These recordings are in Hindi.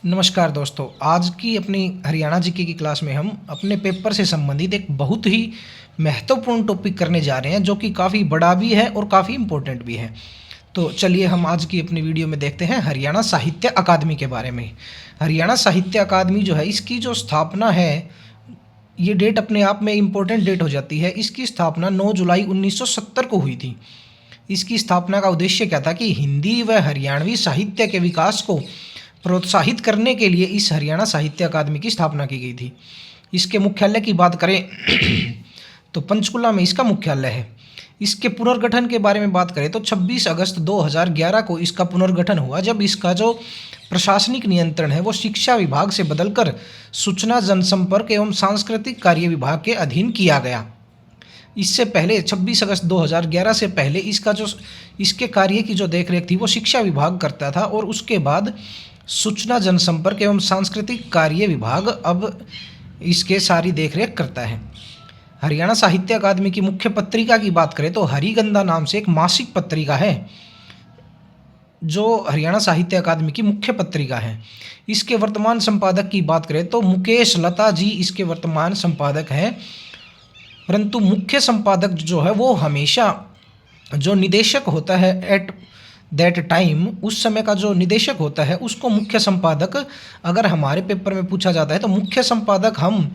नमस्कार दोस्तों, आज की अपनी हरियाणा जीके की क्लास में हम अपने पेपर से संबंधित एक बहुत ही महत्वपूर्ण टॉपिक करने जा रहे हैं, जो कि काफ़ी बड़ा भी है और काफ़ी इम्पोर्टेंट भी है। तो चलिए हम आज की अपनी वीडियो में देखते हैं हरियाणा साहित्य अकादमी के बारे में। हरियाणा साहित्य अकादमी जो है, इसकी जो स्थापना है, ये डेट अपने आप में इम्पोर्टेंट डेट हो जाती है। इसकी स्थापना 9 जुलाई 1970 को हुई थी। इसकी स्थापना का उद्देश्य क्या था कि हिंदी व हरियाणवी साहित्य के विकास को प्रोत्साहित करने के लिए इस हरियाणा साहित्य अकादमी की स्थापना की गई थी। इसके मुख्यालय की बात करें तो पंचकुला में इसका मुख्यालय है। इसके पुनर्गठन के बारे में बात करें तो 26 अगस्त 2011 को इसका पुनर्गठन हुआ, जब इसका जो प्रशासनिक नियंत्रण है वो शिक्षा विभाग से बदलकर सूचना जनसंपर्क एवं सांस्कृतिक कार्य विभाग के अधीन किया गया। इससे पहले 26 अगस्त 2011 से पहले इसके कार्य की जो देखरेख थी वो शिक्षा विभाग करता था, और उसके बाद सूचना जनसंपर्क एवं सांस्कृतिक कार्य विभाग अब इसके सारी देखरेख करता है। हरियाणा साहित्य अकादमी की मुख्य पत्रिका की बात करें तो हरिगंधा नाम से एक मासिक पत्रिका है, जो हरियाणा साहित्य अकादमी की मुख्य पत्रिका है। इसके वर्तमान संपादक की बात करें तो मुकेश लता जी इसके वर्तमान संपादक हैं, परंतु मुख्य संपादक जो है वो हमेशा जो निदेशक होता है एट दैट टाइम, उस समय का जो निदेशक होता है उसको मुख्य संपादक, अगर हमारे पेपर में पूछा जाता है तो मुख्य संपादक हम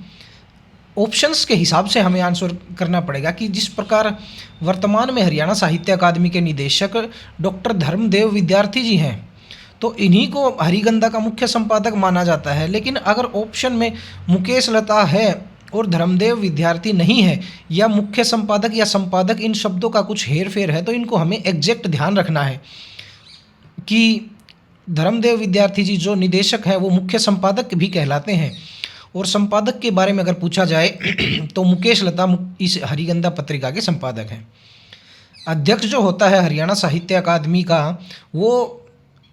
ऑप्शंस के हिसाब से हमें आंसर करना पड़ेगा कि जिस प्रकार वर्तमान में हरियाणा साहित्य अकादमी के निदेशक डॉक्टर धर्मदेव विद्यार्थी जी हैं, तो इन्हीं को हरिगंधा का मुख्य संपादक माना जाता है। लेकिन अगर ऑप्शन में मुकेश लता है और धर्मदेव विद्यार्थी नहीं है, या मुख्य संपादक या संपादक इन शब्दों का कुछ हेर फेर है, तो इनको हमें एग्जैक्ट ध्यान रखना है कि धर्मदेव विद्यार्थी जी जो निदेशक हैं वो मुख्य संपादक भी कहलाते हैं। और संपादक के बारे में अगर पूछा जाए तो मुकेश लता इस हरिगंधा पत्रिका के संपादक हैं। अध्यक्ष जो होता है हरियाणा साहित्य अकादमी का, वो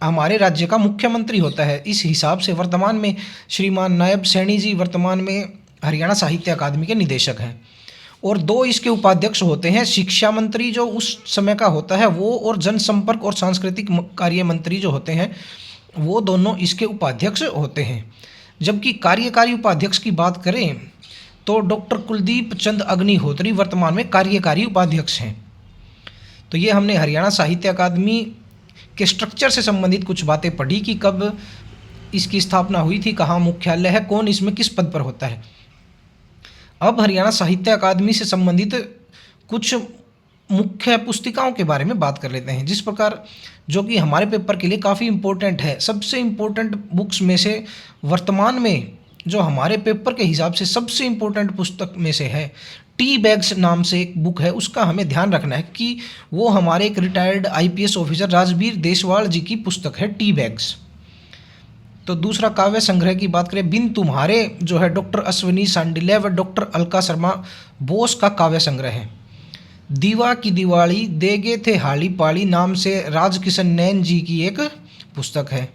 हमारे राज्य का मुख्यमंत्री होता है। इस हिसाब से वर्तमान में श्रीमान नायब सैनी जी वर्तमान में हरियाणा साहित्य अकादमी के निदेशक हैं। और दो इसके उपाध्यक्ष होते हैं, शिक्षा मंत्री जो उस समय का होता है वो, और जनसंपर्क और सांस्कृतिक कार्य मंत्री जो होते हैं वो दोनों इसके उपाध्यक्ष होते हैं। जबकि कार्यकारी उपाध्यक्ष की बात करें तो डॉक्टर कुलदीप चंद अग्निहोत्री वर्तमान में कार्यकारी उपाध्यक्ष हैं। तो ये हमने हरियाणा साहित्य अकादमी के स्ट्रक्चर से संबंधित कुछ बातें पढ़ी कि कब इसकी स्थापना हुई थी, कहाँ मुख्यालय है, कौन इसमें किस पद पर होता है। अब हरियाणा साहित्य अकादमी से संबंधित कुछ मुख्य पुस्तिकाओं के बारे में बात कर लेते हैं, जिस प्रकार जो कि हमारे पेपर के लिए काफ़ी इम्पोर्टेंट है। सबसे इम्पोर्टेंट बुक्स में से वर्तमान में जो हमारे पेपर के हिसाब से सबसे इम्पोर्टेंट पुस्तक में से है, टी बैग्स नाम से एक बुक है, उसका हमें ध्यान रखना है कि वो हमारे एक retired IPS officer Rajbir Deswal ji की पुस्तक है टी बैग्स। तो दूसरा काव्य संग्रह की बात करें, बिन तुम्हारे जो है डॉक्टर अश्विनी सांडिल्य व डॉक्टर अलका शर्मा बोस का काव्य संग्रह है। दीवा की दिवाली देगे थे हाली पाली नाम से राजकिशन नैन जी की एक पुस्तक है।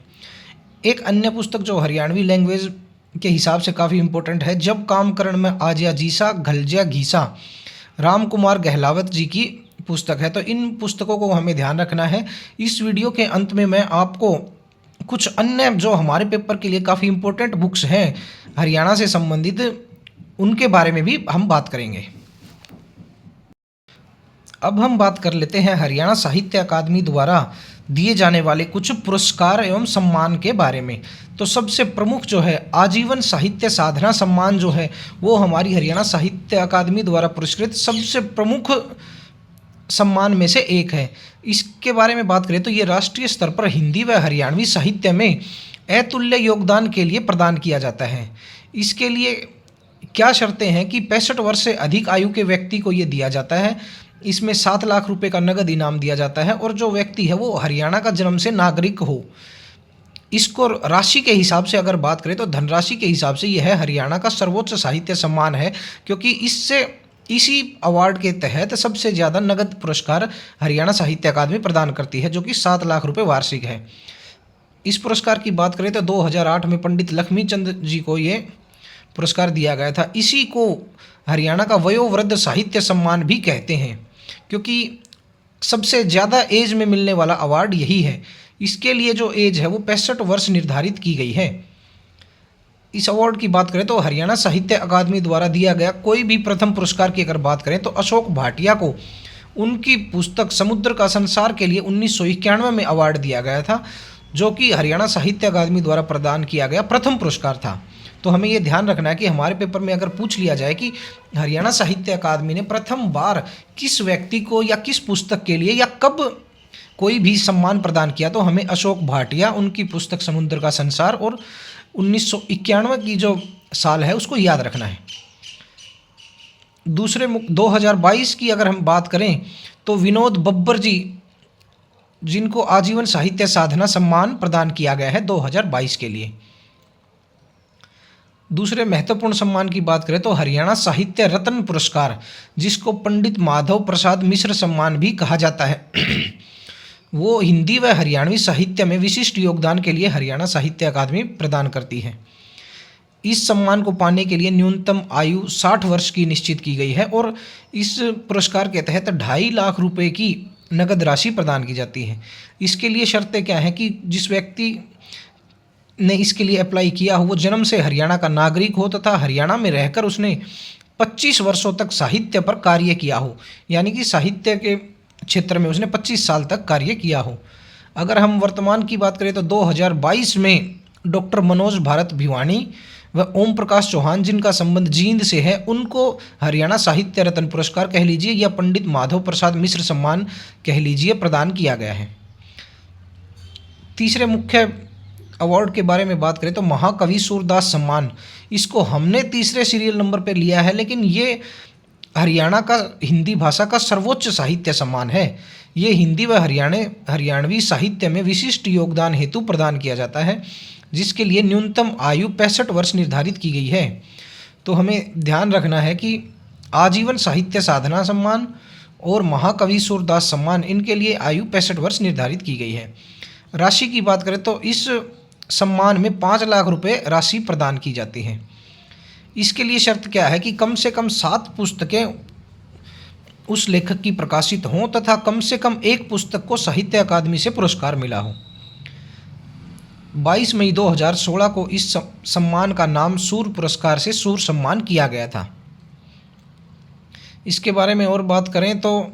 एक अन्य पुस्तक जो हरियाणवी लैंग्वेज के हिसाब से काफ़ी इम्पोर्टेंट है, जब काम करण में आजिया जीसा घलजिया घीसा, राम कुमार गहलावत जी की पुस्तक है। तो इन पुस्तकों को हमें ध्यान रखना है। इस वीडियो के अंत में मैं आपको कुछ अन्य जो हमारे पेपर के लिए काफ़ी इम्पोर्टेंट बुक्स हैं हरियाणा से संबंधित, उनके बारे में भी हम बात करेंगे। अब हम बात कर लेते हैं हरियाणा साहित्य अकादमी द्वारा दिए जाने वाले कुछ पुरस्कार एवं सम्मान के बारे में। तो सबसे प्रमुख जो है आजीवन साहित्य साधना सम्मान जो है, वो हमारी हरियाणा साहित्य अकादमी द्वारा पुरस्कृत सबसे प्रमुख सम्मान में से एक है। इसके बारे में बात करें तो ये राष्ट्रीय स्तर पर हिंदी व हरियाणवी साहित्य में अतुल्य योगदान के लिए प्रदान किया जाता है। इसके लिए क्या शर्तें हैं कि 65 वर्ष से अधिक आयु के व्यक्ति को ये दिया जाता है। इसमें 7 लाख रुपए का नगद इनाम दिया जाता है, और जो व्यक्ति है वो हरियाणा का जन्म से नागरिक हो। इसको राशि के हिसाब से अगर बात करें तो धनराशि के हिसाब से यह हरियाणा का सर्वोच्च साहित्य सम्मान है, क्योंकि इसी अवार्ड के तहत सबसे ज़्यादा नगद पुरस्कार हरियाणा साहित्य अकादमी प्रदान करती है, जो कि 7 लाख रुपए वार्षिक है। इस पुरस्कार की बात करें तो 2008 में पंडित लक्ष्मीचंद जी को ये पुरस्कार दिया गया था। इसी को हरियाणा का वयोवृद्ध साहित्य सम्मान भी कहते हैं, क्योंकि सबसे ज़्यादा एज में मिलने वाला अवार्ड यही है। इसके लिए जो एज है वो 65 वर्ष निर्धारित की गई है। इस अवार्ड की बात करें तो हरियाणा साहित्य अकादमी द्वारा दिया गया कोई भी प्रथम पुरस्कार की अगर बात करें तो अशोक भाटिया को उनकी पुस्तक समुद्र का संसार के लिए 1991 में अवार्ड दिया गया था, जो कि हरियाणा साहित्य अकादमी द्वारा प्रदान किया गया प्रथम पुरस्कार था। तो हमें ये ध्यान रखना है कि हमारे पेपर में अगर पूछ लिया जाए कि हरियाणा साहित्य अकादमी ने प्रथम बार किस व्यक्ति को या किस पुस्तक के लिए या कब कोई भी सम्मान प्रदान किया, तो हमें अशोक भाटिया, उनकी पुस्तक समुद्र का संसार और 1991 की जो साल है उसको याद रखना है। दूसरे 2022 की अगर हम बात करें तो विनोद बब्बर जी, जिनको आजीवन साहित्य साधना सम्मान प्रदान किया गया है 2022 के लिए। दूसरे महत्वपूर्ण सम्मान की बात करें तो हरियाणा साहित्य रत्न पुरस्कार, जिसको पंडित माधव प्रसाद मिश्र सम्मान भी कहा जाता है, वो हिंदी व हरियाणवी साहित्य में विशिष्ट योगदान के लिए हरियाणा साहित्य अकादमी प्रदान करती है। इस सम्मान को पाने के लिए न्यूनतम आयु 60 वर्ष की निश्चित की गई है और इस पुरस्कार के तहत 2.5 लाख रुपए की नगद राशि प्रदान की जाती है। इसके लिए शर्तें क्या हैं कि जिस व्यक्ति ने इसके लिए अप्लाई किया हो वो जन्म से हरियाणा का नागरिक हो तथा हरियाणा में रहकर उसने 25 वर्षों तक साहित्य पर कार्य किया हो, यानी कि साहित्य के क्षेत्र में उसने 25 साल तक कार्य किया हो। अगर हम वर्तमान की बात करें तो 2022 में डॉक्टर मनोज भारत भिवानी व ओम प्रकाश चौहान, जिनका संबंध जींद से है, उनको हरियाणा साहित्य रत्न पुरस्कार कह लीजिए या पंडित माधव प्रसाद मिश्र सम्मान कह लीजिए, प्रदान किया गया है। तीसरे मुख्य अवार्ड के बारे में बात करें तो महाकवि सूरदास सम्मान, इसको हमने तीसरे सीरियल नंबर पर लिया है, लेकिन ये हरियाणा का हिंदी भाषा का सर्वोच्च साहित्य सम्मान है। ये हिंदी व हरियाणवी साहित्य में विशिष्ट योगदान हेतु प्रदान किया जाता है, जिसके लिए न्यूनतम आयु 65 वर्ष निर्धारित की गई है। तो हमें ध्यान रखना है कि आजीवन साहित्य साधना सम्मान और महाकवि सूरदास सम्मान, इनके लिए आयु 65 वर्ष निर्धारित की गई है। राशि की बात करें तो इस सम्मान में 5 लाख रुपए राशि प्रदान की जाती है। इसके लिए शर्त क्या है कि कम से कम 7 पुस्तकें उस लेखक की प्रकाशित हों तथा कम से कम एक पुस्तक को साहित्य अकादमी से पुरस्कार मिला हो। 22 मई 2016 को इस सम्मान का नाम सूर पुरस्कार से सूर सम्मान किया गया था। इसके बारे में और बात करें तो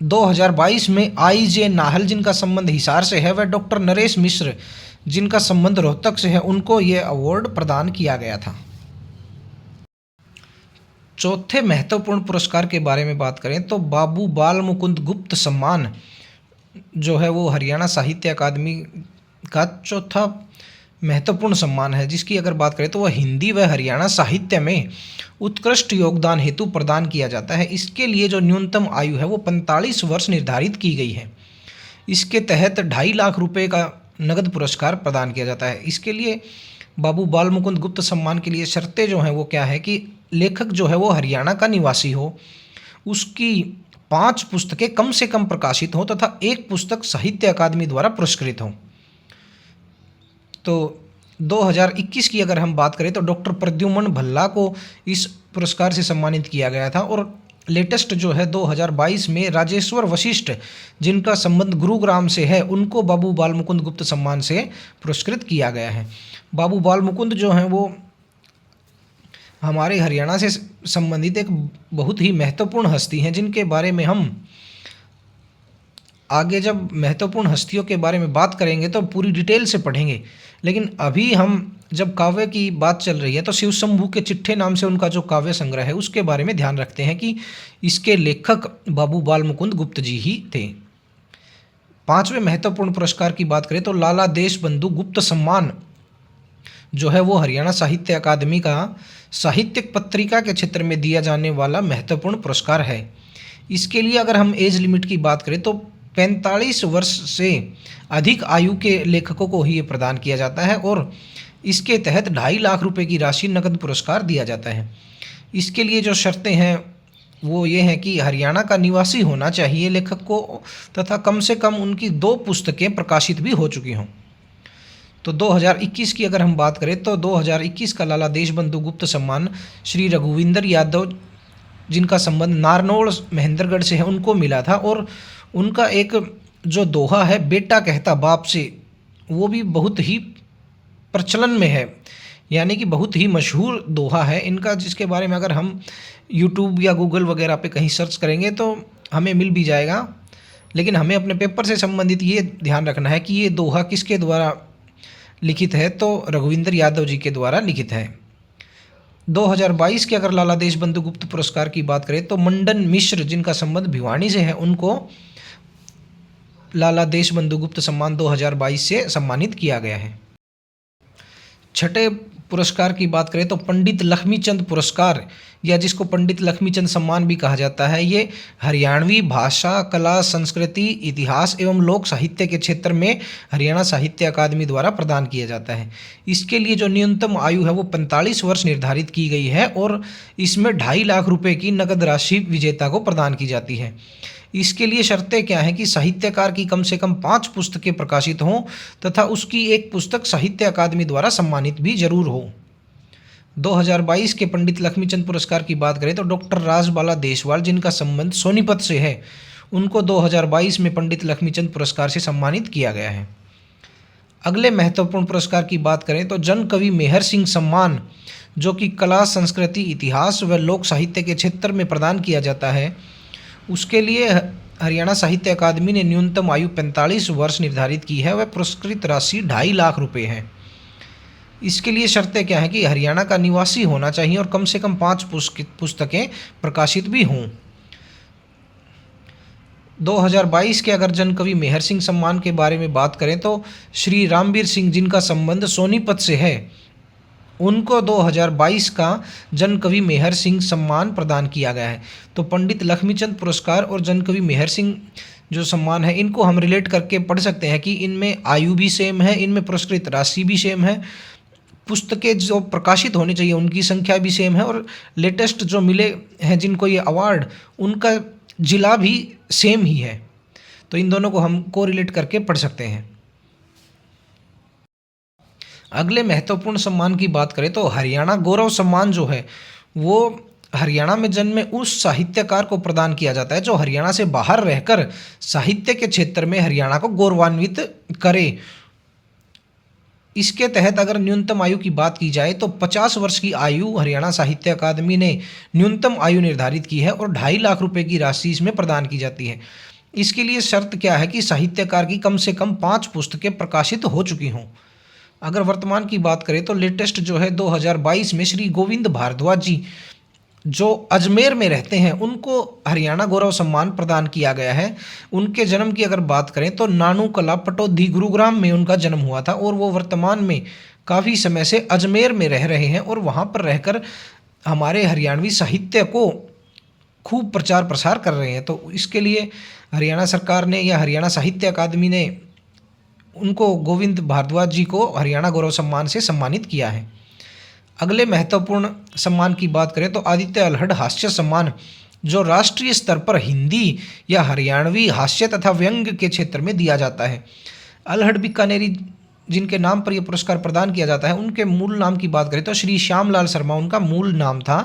2022 में आई.जे. नाहल, जिनका संबंध हिसार से है, व डॉक्टर नरेश मिश्र, जिनका संबंध रोहतक से है, उनको ये अवार्ड प्रदान किया गया था। चौथे महत्वपूर्ण पुरस्कार के बारे में बात करें तो बाबू बाल मुकुंद गुप्त सम्मान जो है वो हरियाणा साहित्य अकादमी का चौथा महत्वपूर्ण सम्मान है, जिसकी अगर बात करें तो वह हिंदी व हरियाणा साहित्य में उत्कृष्ट योगदान हेतु प्रदान किया जाता है। इसके लिए जो न्यूनतम आयु है वो 45 वर्ष निर्धारित की गई है। इसके तहत 2.5 लाख रुपए का नगद पुरस्कार प्रदान किया जाता है। इसके लिए बाबू बाल मुकुंद गुप्त सम्मान के लिए शर्तें जो हैं वो क्या है कि लेखक जो है वो हरियाणा का निवासी हो, उसकी 5 पुस्तकें कम से कम प्रकाशित हों तथा एक पुस्तक साहित्य अकादमी द्वारा पुरस्कृत हो। तो 2021 की अगर हम बात करें तो डॉक्टर प्रद्युमन भल्ला को इस पुरस्कार से सम्मानित किया गया था और लेटेस्ट जो है 2022 में राजेश्वर वशिष्ठ, जिनका संबंध गुरुग्राम से है, उनको बाबू बाल मुकुंद गुप्त सम्मान से पुरस्कृत किया गया है। बाबू बाल मुकुंद जो हैं वो हमारे हरियाणा से संबंधित एक बहुत ही महत्वपूर्ण हस्ती हैं, जिनके बारे में हम आगे जब महत्वपूर्ण हस्तियों के बारे में बात करेंगे तो पूरी डिटेल से पढ़ेंगे। लेकिन अभी हम जब काव्य की बात चल रही है तो शिव शंभू के चिट्ठे नाम से उनका जो काव्य संग्रह है उसके बारे में ध्यान रखते हैं कि इसके लेखक बाबू बाल मुकुंद गुप्त जी ही थे। 5वें महत्वपूर्ण पुरस्कार की बात करें तो लाला देशबंधु गुप्त सम्मान जो है वो हरियाणा साहित्य अकादमी का साहित्यिक पत्रिका के क्षेत्र में दिया जाने वाला महत्वपूर्ण पुरस्कार है। इसके लिए अगर हम एज लिमिट की बात करें तो 45 वर्ष से अधिक आयु के लेखकों को ही ये प्रदान किया जाता है और इसके तहत 2.5 लाख रुपए की राशि नकद पुरस्कार दिया जाता है। इसके लिए जो शर्तें हैं वो ये हैं कि हरियाणा का निवासी होना चाहिए लेखक को तथा कम से कम उनकी 2 पुस्तकें प्रकाशित भी हो चुकी हों। तो 2021 की अगर हम बात करें तो 2021 का लाला देशबंधु गुप्त सम्मान श्री रघुविंदर यादव, जिनका संबंध नारनौल महेंद्रगढ़ से है, उनको मिला था और उनका एक जो दोहा है बेटा कहता बाप से, वो भी बहुत ही प्रचलन में है, यानी कि बहुत ही मशहूर दोहा है इनका, जिसके बारे में अगर हम यूट्यूब या गूगल वगैरह पे कहीं सर्च करेंगे तो हमें मिल भी जाएगा। लेकिन हमें अपने पेपर से संबंधित ये ध्यान रखना है कि ये दोहा किसके द्वारा लिखित है, तो रघुविंदर यादव जी के द्वारा लिखित है। 2022 के अगर लाला देशबंधु गुप्त पुरस्कार की बात करें तो मंडन मिश्र, जिनका संबंध भिवानी से है, उनको लाला देशबंधु गुप्त सम्मान 2022 से सम्मानित किया गया है। छठे पुरस्कार की बात करें तो पंडित लक्ष्मीचंद पुरस्कार, या जिसको पंडित लक्ष्मीचंद सम्मान भी कहा जाता है, ये हरियाणवी भाषा, कला, संस्कृति, इतिहास एवं लोक साहित्य के क्षेत्र में हरियाणा साहित्य अकादमी द्वारा प्रदान किया जाता है। इसके लिए जो न्यूनतम आयु है वो 45 वर्ष निर्धारित की गई है और इसमें 2.5 लाख रुपए की नकद राशि विजेता को प्रदान की जाती है। इसके लिए शर्तें क्या हैं कि साहित्यकार की कम से कम 5 पुस्तकें प्रकाशित हों तथा उसकी एक पुस्तक साहित्य अकादमी द्वारा सम्मानित भी जरूर हो। 2022 के पंडित लक्ष्मीचंद पुरस्कार की बात करें तो डॉक्टर राजबाला देशवाल, जिनका संबंध सोनीपत से है, उनको 2022 में पंडित लक्ष्मीचंद पुरस्कार से सम्मानित किया गया है। अगले महत्वपूर्ण पुरस्कार की बात करें तो जन कवि मेहर सिंह सम्मान, जो कि कला, संस्कृति, इतिहास व लोक साहित्य के क्षेत्र में प्रदान किया जाता है, उसके लिए हरियाणा साहित्य अकादमी ने न्यूनतम आयु 45 वर्ष निर्धारित की है। वह पुरस्कृत राशि 2.5 लाख रुपए है। इसके लिए शर्तें क्या हैं कि हरियाणा का निवासी होना चाहिए और कम से कम 5 पुस्तकें प्रकाशित भी हों। 2022 के अगर जन कवि मेहर सिंह सम्मान के बारे में बात करें तो श्री रामवीर सिंह, जिनका संबंध सोनीपत से है, उनको 2022 का जन कवि मेहर सिंह सम्मान प्रदान किया गया है। तो पंडित लक्ष्मीचंद पुरस्कार और जन कवि मेहर सिंह जो सम्मान है, इनको हम रिलेट करके पढ़ सकते हैं कि इनमें आयु भी सेम है, इनमें पुरस्कृत राशि भी सेम है, पुस्तकें जो प्रकाशित होनी चाहिए उनकी संख्या भी सेम है और लेटेस्ट जो मिले हैं जिनको ये अवार्ड, उनका जिला भी सेम ही है। तो इन दोनों को हम कोरिलेट करके पढ़ सकते हैं। अगले महत्वपूर्ण सम्मान की बात करें तो हरियाणा गौरव सम्मान जो है वो हरियाणा में जन्मे उस साहित्यकार को प्रदान किया जाता है जो हरियाणा से बाहर रहकर साहित्य के क्षेत्र में हरियाणा को गौरवान्वित करे। इसके तहत अगर न्यूनतम आयु की बात की जाए तो 50 वर्ष की आयु हरियाणा साहित्य अकादमी ने न्यूनतम आयु निर्धारित की है और 2.5 लाख रुपए की राशि इसमें प्रदान की जाती है। इसके लिए शर्त क्या है कि साहित्यकार की कम से कम 5 पुस्तकें प्रकाशित हो चुकी हों। अगर वर्तमान की बात करें तो लेटेस्ट जो है 2022 में श्री गोविंद भारद्वाज जी, जो अजमेर में रहते हैं, उनको हरियाणा गौरव सम्मान प्रदान किया गया है। उनके जन्म की अगर बात करें तो नानू कला पटौदी गुरुग्राम में उनका जन्म हुआ था और वो वर्तमान में काफ़ी समय से अजमेर में रह रहे हैं और वहाँ पर रहकर हमारे हरियाणवी साहित्य को खूब प्रचार प्रसार कर रहे हैं। तो इसके लिए हरियाणा सरकार ने या हरियाणा साहित्य अकादमी ने उनको, गोविंद भारद्वाज जी को, हरियाणा गौरव सम्मान से सम्मानित किया है। अगले महत्वपूर्ण सम्मान की बात करें तो आदित्य अल्हड़ हास्य सम्मान, जो राष्ट्रीय स्तर पर हिंदी या हरियाणवी हास्य तथा व्यंग के क्षेत्र में दिया जाता है। अल्हड़ बीकानेरी, जिनके नाम पर यह पुरस्कार प्रदान किया जाता है, उनके मूल नाम की बात करें तो श्री श्यामलाल शर्मा उनका मूल नाम था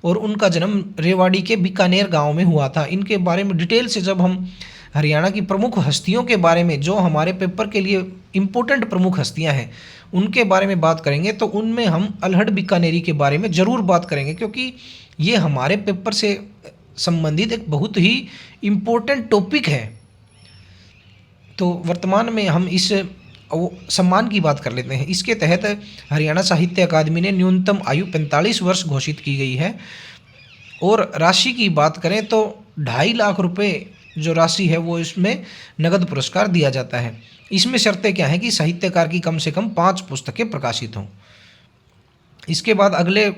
और उनका जन्म रेवाड़ी के बीकानेर गाँव में हुआ था। इनके बारे में डिटेल से जब हम हरियाणा की प्रमुख हस्तियों के बारे में, जो हमारे पेपर के लिए इम्पोर्टेंट प्रमुख हस्तियां हैं, उनके बारे में बात करेंगे तो उनमें हम अल्हड़ बीकानेरी के बारे में ज़रूर बात करेंगे, क्योंकि ये हमारे पेपर से संबंधित एक बहुत ही इम्पोर्टेंट टॉपिक है। तो वर्तमान में हम इस सम्मान की बात कर लेते हैं। इसके तहत हरियाणा साहित्य अकादमी ने न्यूनतम आयु 45 वर्ष घोषित की गई है और राशि की बात करें तो 2.5 लाख रुपए जो राशि है वो इसमें नगद पुरस्कार दिया जाता है। इसमें शर्तें क्या हैं कि साहित्यकार की कम से कम 5 पुस्तकें प्रकाशित हों। इसके बाद अगले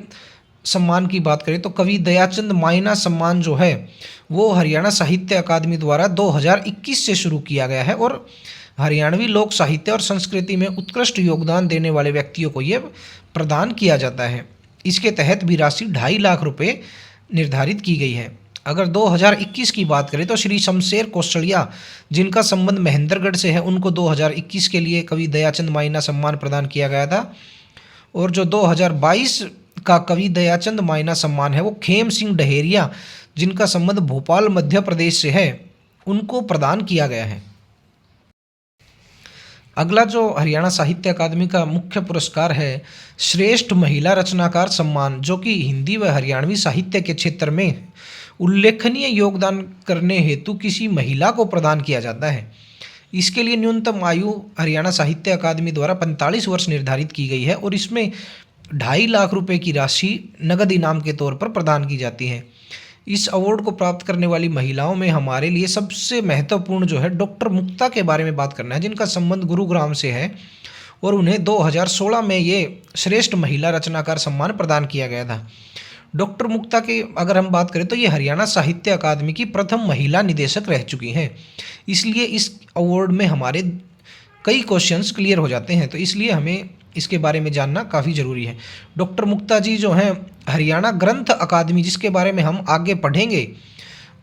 सम्मान की बात करें तो कवि दयाचंद माइना सम्मान जो है वो हरियाणा साहित्य अकादमी द्वारा 2021 से शुरू किया गया है और हरियाणवी लोक साहित्य और संस्कृति में उत्कृष्ट योगदान देने वाले व्यक्तियों को ये प्रदान किया जाता है। इसके तहत भी राशि 2.5 लाख रुपए निर्धारित की गई है। अगर 2021 की बात करें तो श्री शमशेर कौशलिया, जिनका संबंध महेंद्रगढ़ से है, उनको 2021 के लिए कवि दयाचंद माइना सम्मान प्रदान किया गया था और जो 2022 का कवि दयाचंद माइना सम्मान है वो खेम सिंह डहेरिया, जिनका संबंध भोपाल मध्य प्रदेश से है, उनको प्रदान किया गया है। अगला जो हरियाणा साहित्य अकादमी का मुख्य पुरस्कार है श्रेष्ठ महिला रचनाकार सम्मान, जो कि हिंदी व हरियाणवी साहित्य के क्षेत्र में उल्लेखनीय योगदान करने हेतु किसी महिला को प्रदान किया जाता है। इसके लिए न्यूनतम आयु हरियाणा साहित्य अकादमी द्वारा 45 वर्ष निर्धारित की गई है और इसमें 2.5 लाख रुपए की राशि नगद इनाम के तौर पर प्रदान की जाती है। इस अवार्ड को प्राप्त करने वाली महिलाओं में हमारे लिए सबसे महत्वपूर्ण जो है डॉक्टर मुक्ता के बारे में बात करना है, जिनका संबंध गुरुग्राम से है और उन्हें 2016 में ये श्रेष्ठ महिला रचनाकार सम्मान प्रदान किया गया था। डॉक्टर मुक्ता की अगर हम बात करें तो ये हरियाणा साहित्य अकादमी की प्रथम महिला निदेशक रह चुकी हैं, इसलिए इस अवार्ड में हमारे कई क्वेश्चंस क्लियर हो जाते हैं, तो इसलिए हमें इसके बारे में जानना काफ़ी ज़रूरी है। डॉक्टर मुक्ता जी जो हैं हरियाणा ग्रंथ अकादमी, जिसके बारे में हम आगे पढ़ेंगे,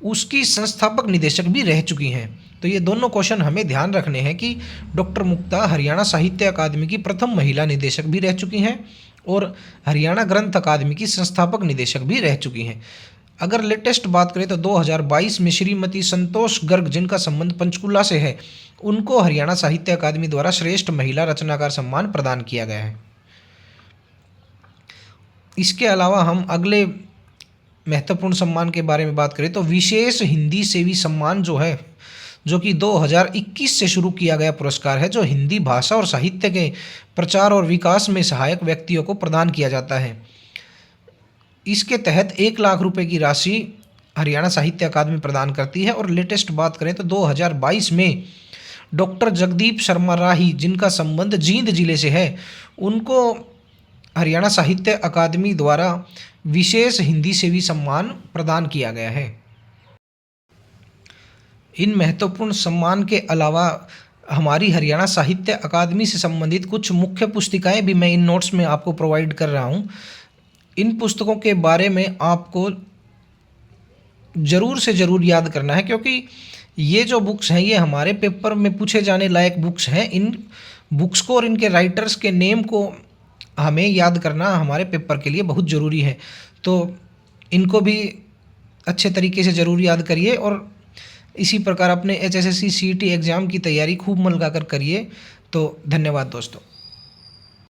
उसकी संस्थापक निदेशक भी रह चुकी हैं। तो ये दोनों क्वेश्चन हमें ध्यान रखने हैं कि डॉक्टर मुक्ता हरियाणा साहित्य अकादमी की प्रथम महिला निदेशक भी रह चुकी हैं और हरियाणा ग्रंथ अकादमी की संस्थापक निदेशक भी रह चुकी हैं। अगर लेटेस्ट बात करें तो 2022 में श्रीमती संतोष गर्ग, जिनका संबंध पंचकुला से है, उनको हरियाणा साहित्य अकादमी द्वारा श्रेष्ठ महिला रचनाकार सम्मान प्रदान किया गया है। इसके अलावा हम अगले महत्वपूर्ण सम्मान के बारे में बात करें तो विशेष हिंदी सेवी सम्मान जो है, जो कि 2021 से शुरू किया गया पुरस्कार है, जो हिंदी भाषा और साहित्य के प्रचार और विकास में सहायक व्यक्तियों को प्रदान किया जाता है। इसके तहत 1 लाख रुपए की राशि हरियाणा साहित्य अकादमी प्रदान करती है। और लेटेस्ट बात करें तो 2022 में डॉक्टर जगदीप शर्मा राही, जिनका संबंध जींद जिले से है, उनको हरियाणा साहित्य अकादमी द्वारा विशेष हिंदी सेवी सम्मान प्रदान किया गया है। इन महत्वपूर्ण सम्मान के अलावा हमारी हरियाणा साहित्य अकादमी से संबंधित कुछ मुख्य पुस्तिकाएं भी मैं इन नोट्स में आपको प्रोवाइड कर रहा हूं। इन पुस्तकों के बारे में आपको ज़रूर से ज़रूर याद करना है, क्योंकि ये जो बुक्स हैं ये हमारे पेपर में पूछे जाने लायक बुक्स हैं। इन बुक्स को और इनके राइटर्स के नेम को हमें याद करना हमारे पेपर के लिए बहुत ज़रूरी है, तो इनको भी अच्छे तरीके से ज़रूर याद करिए और इसी प्रकार अपने HSSC CET एग्ज़ाम की तैयारी खूब मन लगाकर करिए। तो धन्यवाद दोस्तों।